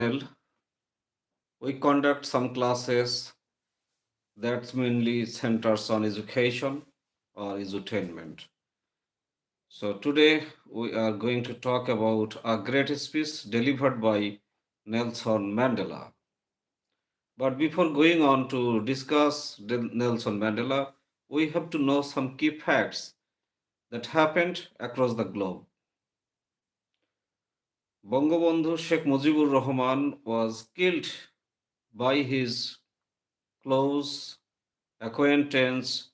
channel, we conduct some classes that mainly centers on education or edutainment. So today we are going to talk about a great speech delivered by Nelson Mandela. But before going on to discuss Nelson Mandela, we have to know some key facts that happened across the globe. Bangabandhu Sheikh Mujibur Rahman was killed by his close acquaintance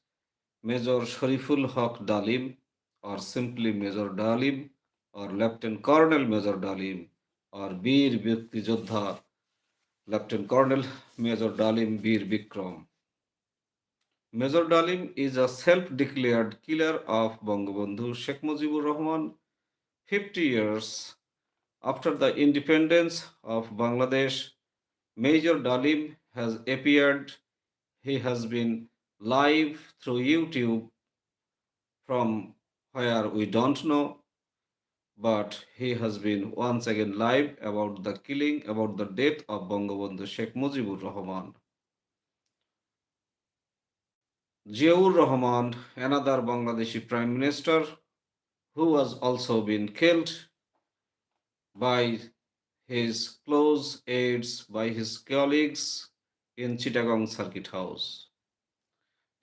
Major Shariful Haq Dalim, or simply Major Dalim, or Lieutenant Colonel Major Dalim, or Bir Bikti Jodha Lieutenant Colonel Major Dalim Bir Bikram. Major Dalim is a self-declared killer of Bangabandhu Sheikh Mujibur Rahman 50 years after the independence of Bangladesh. Major Dalim has appeared. He has been live through YouTube from where we don't know, but he has been once again live about the killing, about the death of Bangabandhu Sheikh Mujibur Rahman. Ziaur Rahman, another Bangladeshi Prime Minister, who was also been killed by his close aides, by his colleagues in Chittagong Circuit House.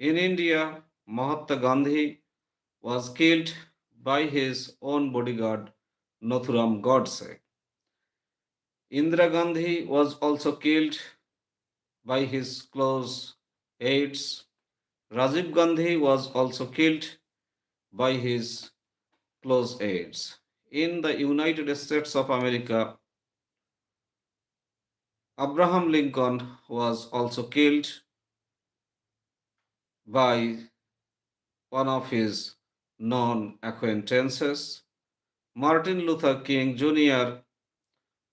In India, Mahatma Gandhi was killed by his own bodyguard Nathuram Godse. Indira Gandhi was also killed by his close aides. Rajiv Gandhi was also killed by his close aides. In the United States of America, Abraham Lincoln was also killed by one of his known acquaintances. Martin Luther King Jr.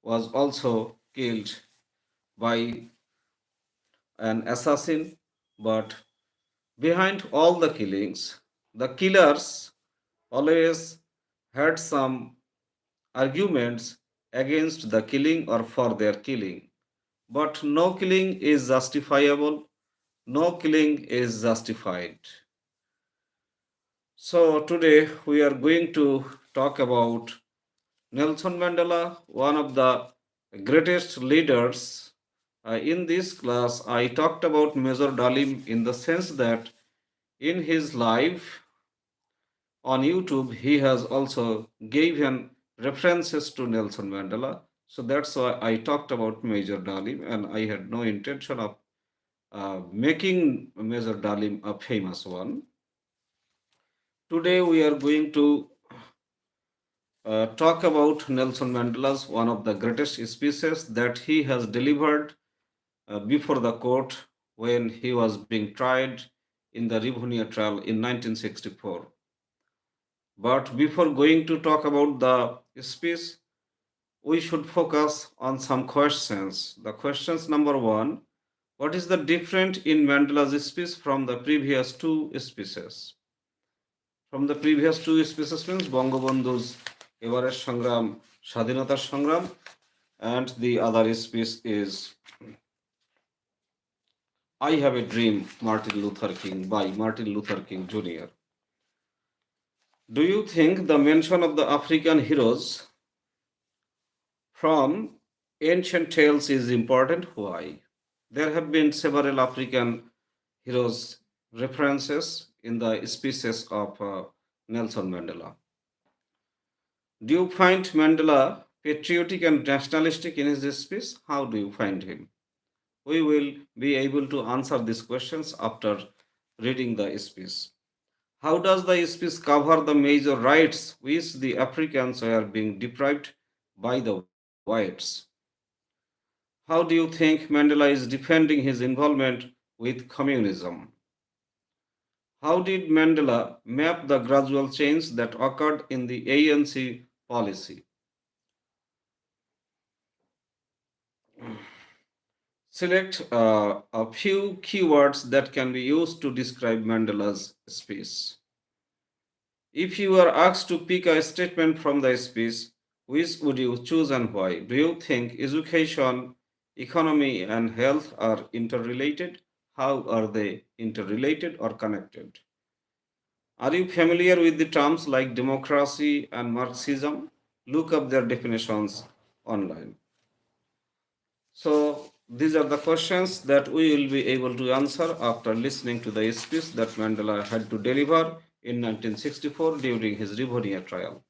was also killed by an assassin, but behind all the killings, the killers always had some arguments against the killing or for their killing. But no killing is justifiable, no killing is justified. So today we are going to talk about Nelson Mandela, one of the greatest leaders. In this class, I talked about Major Dalim in the sense that in his life on YouTube, he has also given references to Nelson Mandela. So that's why I talked about Major Dalim, and I had no intention of making Major Dalim a famous one. Today we are going to talk about Nelson Mandela's one of the greatest speeches that he has delivered before the court when he was being tried in the Rivonia trial in 1964. But before going to talk about the speech, we should focus on some questions. The questions number one: what is the difference in Mandela's speech from the previous two speeches? From the previous two speeches means Bangabandhu's এবারের সংগ্রাম স্বাধীনতার সংগ্রাম, and the other speech is I Have a Dream, Martin Luther King, by Martin Luther King Jr. Do you think the mention of the African heroes from ancient tales is important? Why? There have been several African heroes references in the speeches of Nelson Mandela. Do you find Mandela patriotic and nationalistic in his speech? How do you find him? We will be able to answer these questions after reading the speech. How does the speech cover the major rights which the Africans were being deprived by the whites? How do you think Mandela is defending his involvement with communism? How did Mandela map the gradual change that occurred in the ANC policy? Select a few keywords that can be used to describe Mandela's speech. If you are asked to pick a statement from the speech, Which would you choose and why? Do you think education, economy, and health are interrelated? How are they interrelated or connected? Are you familiar with the terms like democracy and Marxism? Look up their definitions online. So, these are the questions that we will be able to answer after listening to the speech that Mandela had to deliver in 1964 during his Rivonia trial.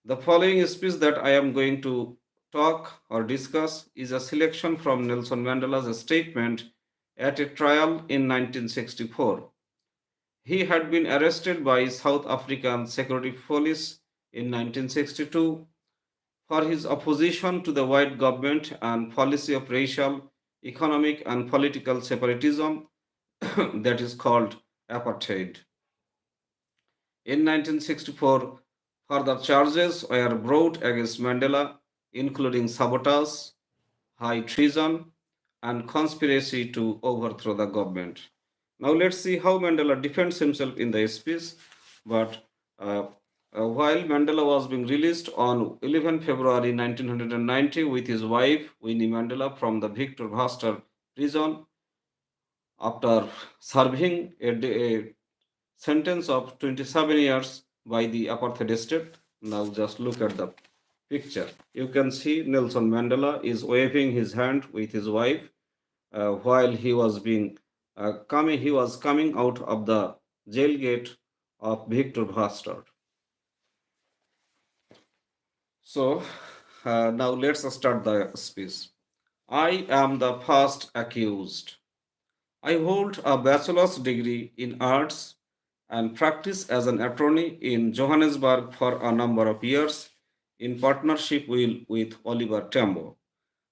The following speech that I am going to talk or discuss is a selection from Nelson Mandela's statement at a trial in 1964. He had been arrested by South African Security Police in 1962 for his opposition to the white government and policy of racial, economic, and political separatism that is called apartheid. In 1964, further charges were brought against Mandela, including sabotage, high treason, and conspiracy to overthrow the government. Now let's see how Mandela defends himself in the speech. But while Mandela was being released on 11 February 1990 with his wife Winnie Mandela from the Victor Verster prison after serving a sentence of 27 years by the apartheid state. Now just look at the picture. You can see Nelson Mandela is waving his hand with his wife while he was coming out of the jail gate of Victor Verster. So now let's start the speech. I am the first accused. I hold a bachelor's degree in arts and practice as an attorney in Johannesburg for a number of years in partnership with Oliver Tambo.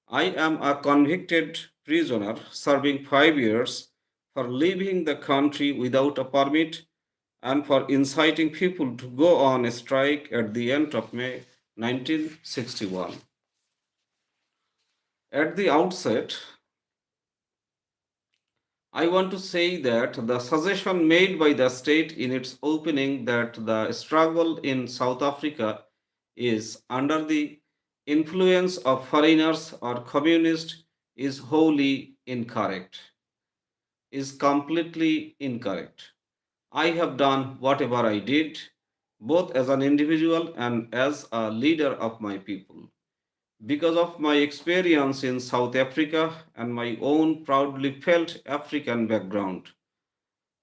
I am a convicted prisoner serving 5 years for leaving the country without a permit and for inciting people to go on a strike at the end of May 1961. At the outset, I want to say that the suggestion made by the state in its opening that the struggle in South Africa is under the influence of foreigners or communists is wholly incorrect, is completely incorrect. I have done whatever I did, both as an individual and as a leader of my people. Because of my experience in South Africa and my own proudly felt African background,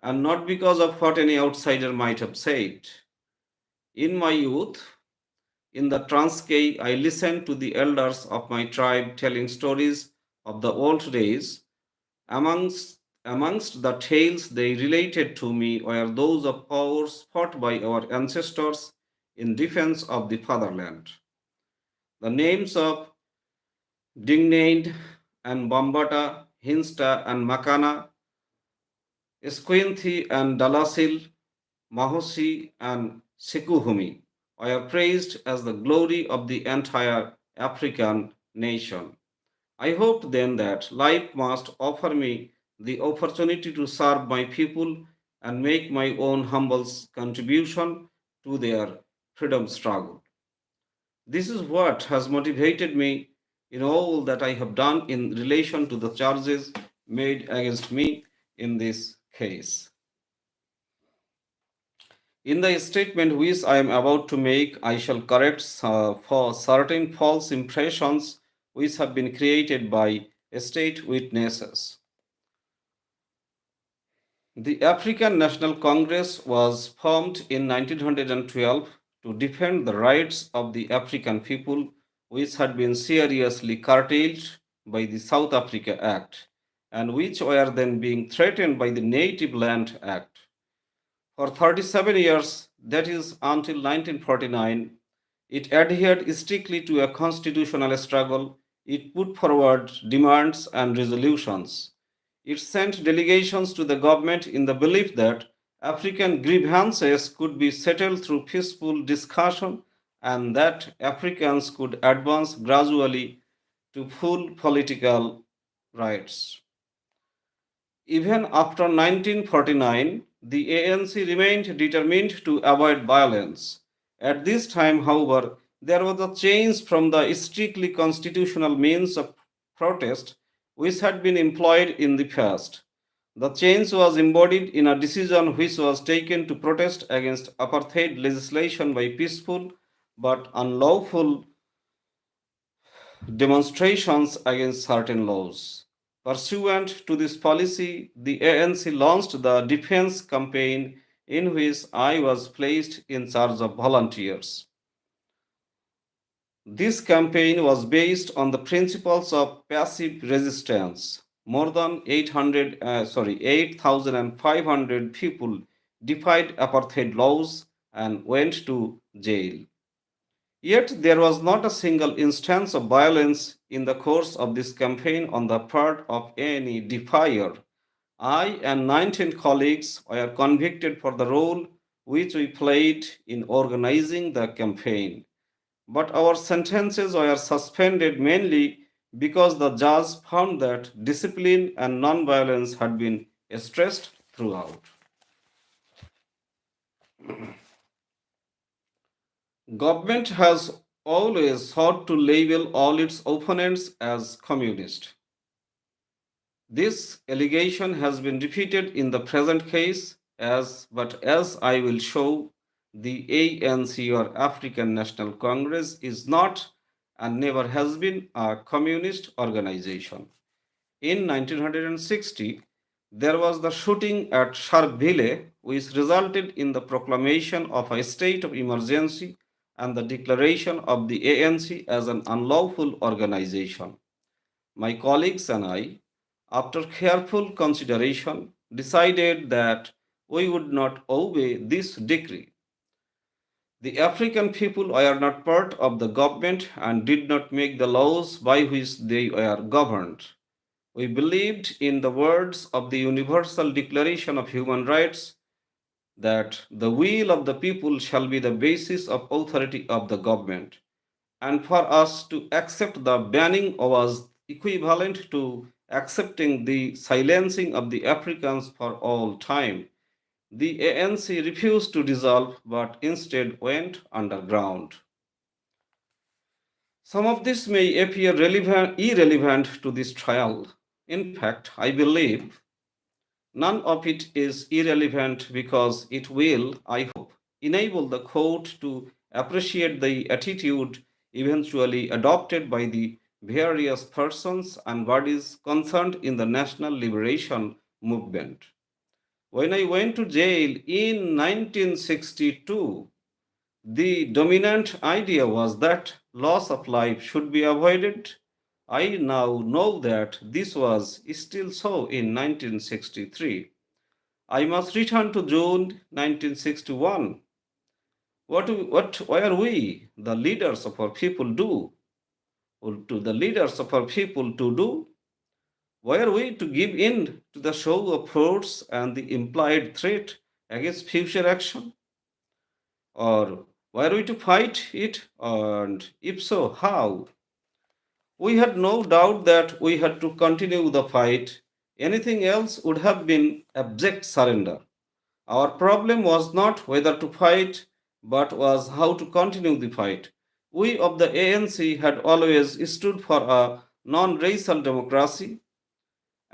and not because of what any outsider might have said. In my youth, in the Transkei, I listened to the elders of my tribe telling stories of the old days. Amongst the tales they related to me were those of wars fought by our ancestors in defense of the fatherland. The names of Dignaid and Bambata, Hinsta and Makana, Esquinthi and Dalasil, Mahosi and Sekuhumi were praised as the glory of the entire African nation. I hoped then that life must offer me the opportunity to serve my people and make my own humble contribution to their freedom struggle. This is what has motivated me in all that I have done in relation to the charges made against me in this case. In the statement which I am about to make, I shall correct for certain false impressions which have been created by state witnesses. The African National Congress was formed in 1912 to defend the rights of the African people, which had been seriously curtailed by the South Africa Act and which were then being threatened by the Native Land Act. For 37 years, that is until 1949, it adhered strictly to a constitutional struggle. It put forward demands and resolutions. It sent delegations to the government in the belief that African grievances could be settled through peaceful discussion and that Africans could advance gradually to full political rights. Even after 1949, the ANC remained determined to avoid violence. At this time, however, There was a change from the strictly constitutional means of protest which had been employed in the past. The change was embodied in a decision which was taken to protest against apartheid legislation by peaceful but unlawful demonstrations against certain laws. Pursuant to this policy, the ANC launched the defense campaign in which I was placed in charge of volunteers. This campaign was based on the principles of passive resistance. More than 8,500 people defied apartheid laws and went to jail. Yet there was not a single instance of violence in the course of this campaign on the part of any defier. I and 19 colleagues were convicted for the role which we played in organizing the campaign. But our sentences were suspended mainly because the judge found that discipline and non-violence had been stressed throughout. Government has always sought to label all its opponents as communist. This allegation has been repeated in the present case but as I will show, the ANC or African National Congress is not and never has been a communist organization. In 1960, there was the shooting at Sharpeville, which resulted in the proclamation of a state of emergency and the declaration of the ANC as an unlawful organization. My colleagues and I, after careful consideration, decided that we would not obey this decree. The African people were not part of the government and did not make the laws by which they were governed. We believed in the words of the Universal Declaration of Human Rights that the will of the people shall be the basis of authority of the government. And for us to accept the banning was equivalent to accepting the silencing of the Africans for all time. The ANC refused to dissolve but instead went underground. Some of this may appear irrelevant to this trial. In fact, I believe none of it is irrelevant because it will, I hope, enable the court to appreciate the attitude eventually adopted by the various persons and bodies concerned in the national liberation movement. When I went to jail in 1962, the dominant idea was that loss of life should be avoided. I now know that this was still so in 1963. I must return to June 1961. What were we, the leaders of our people, do? Or to the leaders of our people to do? Were we to give in to the show of force and the implied threat against future action? Or were we to fight it? And if so, how? We had no doubt that we had to continue the fight. Anything else would have been abject surrender. Our problem was not whether to fight, but was how to continue the fight. We of the ANC had always stood for a non racial democracy,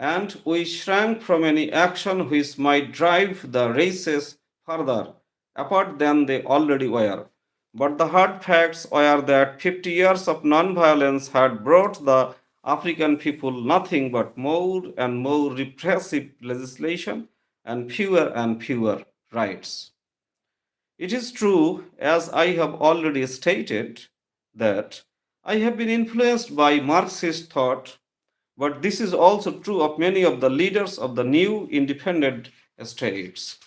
and we shrank from any action which might drive the races further apart than they already were. But the hard facts were that 50 years of non-violence had brought the African people nothing but more and more repressive legislation and fewer rights. It is true, as I have already stated, that I have been influenced by Marxist thought, but this is also true of many of the leaders of the new independent states.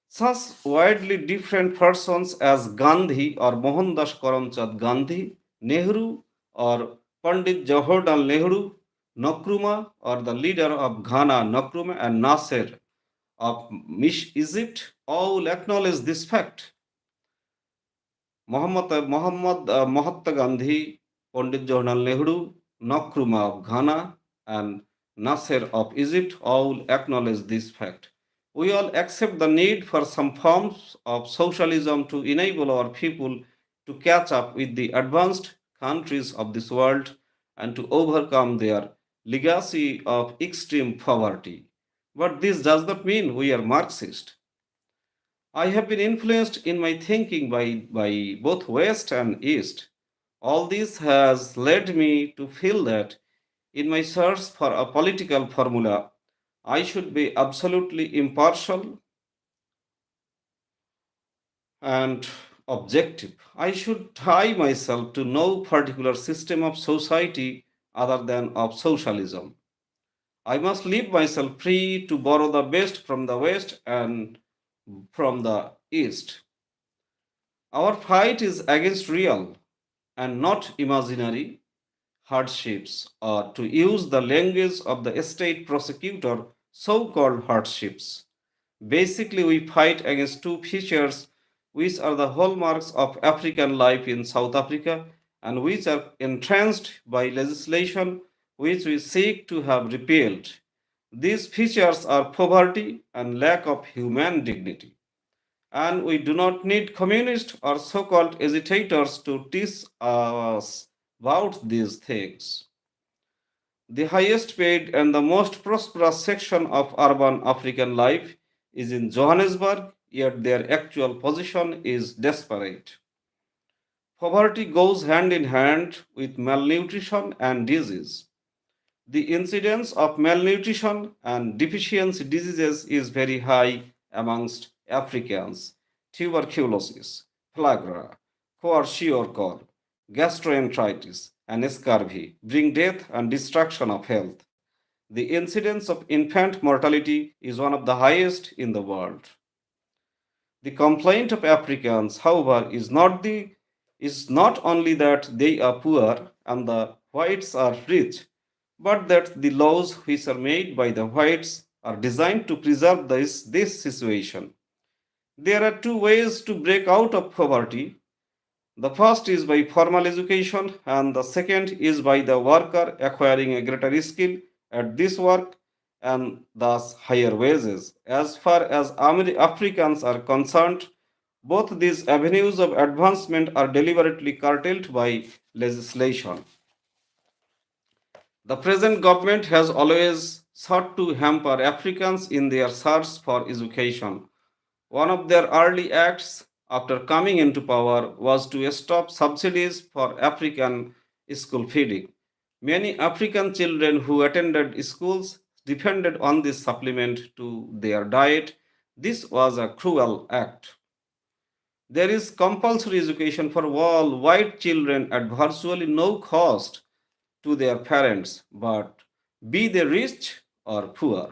Such widely different persons as Gandhi or Mohandas Karamchand Gandhi, Nehru or Pandit Jawaharlal Nehru, Nkrumah or the leader of Ghana, Nkrumah, and Nasser of Mish Egypt all acknowledge this fact. Mahatma Gandhi, Pandit Jawaharlal Nehru, Nkrumah of Ghana, and Nasser of Egypt all acknowledge this fact. We all accept the need for some forms of socialism to enable our people to catch up with the advanced countries of this world and to overcome their legacy of extreme poverty. But this does not mean we are Marxist. I have been influenced in my thinking by both West and East. All this has led me to feel that in my search for a political formula, I should be absolutely impartial and objective. I should tie myself to no particular system of society other than of socialism. I must leave myself free to borrow the best from the West and from the East. Our fight is against real and not imaginary hardships, or to use the language of the state prosecutor, so called hardships. Basically, we fight against two features which are the hallmarks of African life in South Africa and which are entranced by legislation which we seek to have repealed. These features are poverty and lack of human dignity. And we do not need communists or so called agitators to teach us about these things. The highest paid and the most prosperous section of urban African life is in Johannesburg, yet their actual position is desperate. Poverty goes hand in hand with malnutrition and disease. The incidence of malnutrition and deficiency diseases is very high amongst Africans. Tuberculosis, pellagra, kwashiorkor, gastroenteritis, and scurvy bring death and destruction of health. The incidence of infant mortality is one of the highest in the world. The complaint of Africans, however, is not only that they are poor and the whites are rich, but that the laws which are made by the whites are designed to preserve this situation. There are two ways to break out of poverty. The first is by formal education, and the second is by the worker acquiring a greater skill at this work and thus higher wages. As far as Africans are concerned, both these avenues of advancement are deliberately curtailed by legislation. The present government has always sought to hamper Africans in their search for education. One of their early acts after coming into power was to stop subsidies for African school feeding. Many African children who attended schools depended on this supplement to their diet. This was a cruel act. There is compulsory education for all white children at virtually no cost to their parents, but be they rich or poor.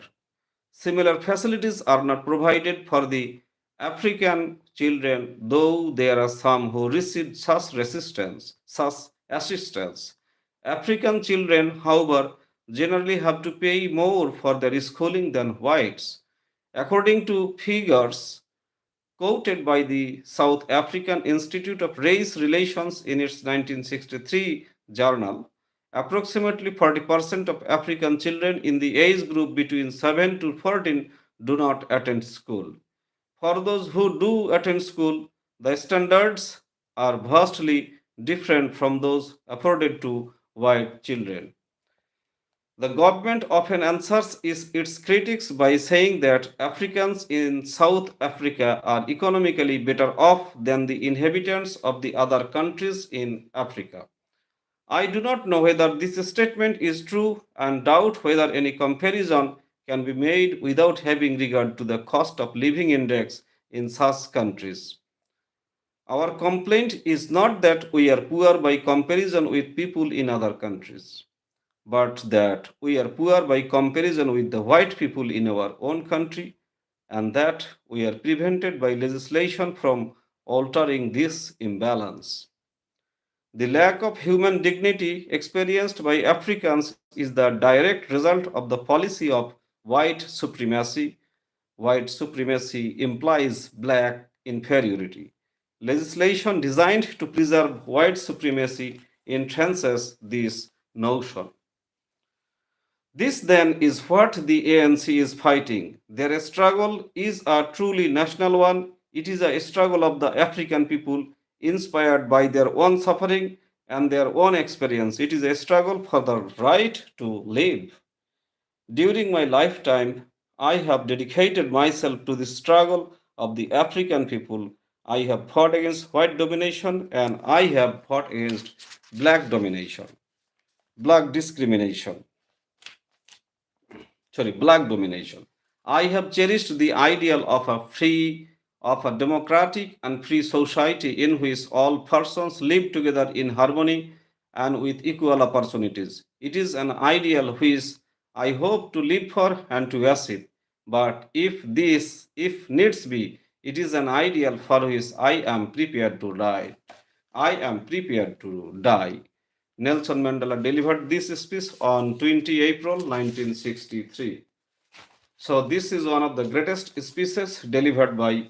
Similar facilities are not provided for the African children, though there are some who receive such assistance. African children, however, generally have to pay more for their schooling than whites. According to figures quoted by the South African Institute of Race Relations in its 1963 journal, approximately 40% of African children in the age group between 7 to 14 do not attend school. For those who do attend school, the standards are vastly different from those afforded to white children. The government often answers its critics by saying that Africans in South Africa are economically better off than the inhabitants of the other countries in Africa. I do not know whether this statement is true and doubt whether any comparison can be made without having regard to the cost of living index in such countries. Our complaint is not that we are poor by comparison with people in other countries, but that we are poor by comparison with the white people in our own country, and that we are prevented by legislation from altering this imbalance. The lack of human dignity experienced by Africans is the direct result of the policy of white supremacy. White supremacy implies black inferiority. Legislation designed to preserve white supremacy entrenches this notion. This then is what the ANC is fighting. Their struggle is a truly national one. It is a struggle of the African people inspired by their own suffering and their own experience. It is a struggle for the right to live. During my lifetime, I have dedicated myself to the struggle of the African people. I have fought against white domination and I have fought against black domination, black discrimination, black domination. I have cherished the ideal of a democratic and free society in which all persons live together in harmony and with equal opportunities. It is an ideal which I hope to live for and to achieve. But if needs be, it is an ideal for which I am prepared to die. I am prepared to die. Nelson Mandela delivered this speech on 20 April 1963. So, this is one of the greatest speeches delivered by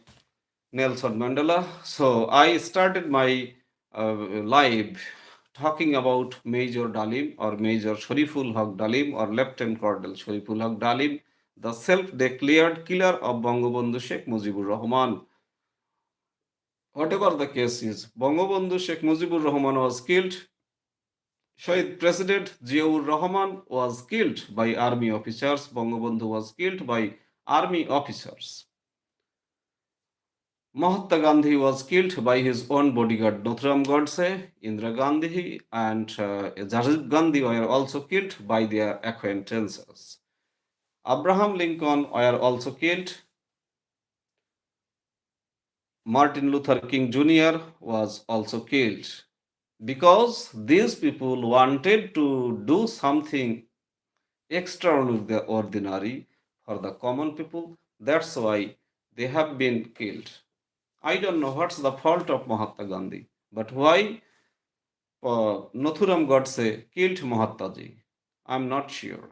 Nelson Mandela. So, I started my live talking about Major Dalim or Major Shariful Haq Dalim or Lieutenant Colonel Shariful Haq Dalim, the self declared killer of Bangabandhu Sheikh Mujibur Rahman. Whatever the case is, Bangabandhu Sheikh Mujibur Rahman was killed. Shahid President Ziaur Rahman was killed by army officers. Bangabandhu was killed by army officers. Mahatma Gandhi was killed by his own bodyguard Nathuram Godse. Indira Gandhi and Rajiv Gandhi were also killed by their acquaintances. Abraham Lincoln were also killed. Martin Luther King Jr. was also killed because these people wanted to do something extraordinary for the common people. That's why they have been killed. I don't know what's the fault of Mahatma Gandhi, but why Nathuram Godse killed Mahatma Ji? I'm not sure.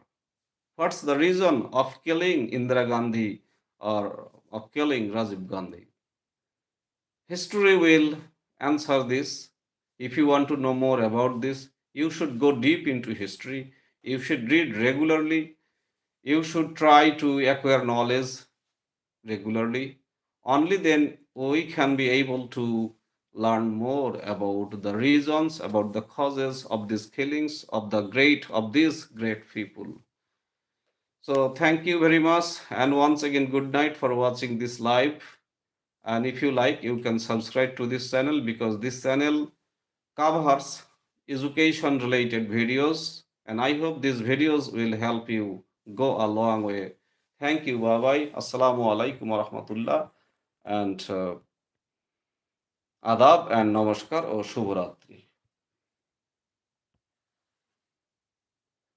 What's the reason of killing Indira Gandhi or of killing Rajiv Gandhi? History will answer this. If you want to know more about this, you should go deep into history. You should read regularly. You should try to acquire knowledge regularly. Only then we can be able to learn more about the reasons, about the causes of these killings of these great people. So thank you very much, and once again good night for watching this live. And if you like, you can subscribe to this channel because this channel covers education related videos, and I hope these videos will help you go a long way. Thank you. Bye bye. Assalamu alaikum wa rahmatullah and adab and namaskar or shubharatri.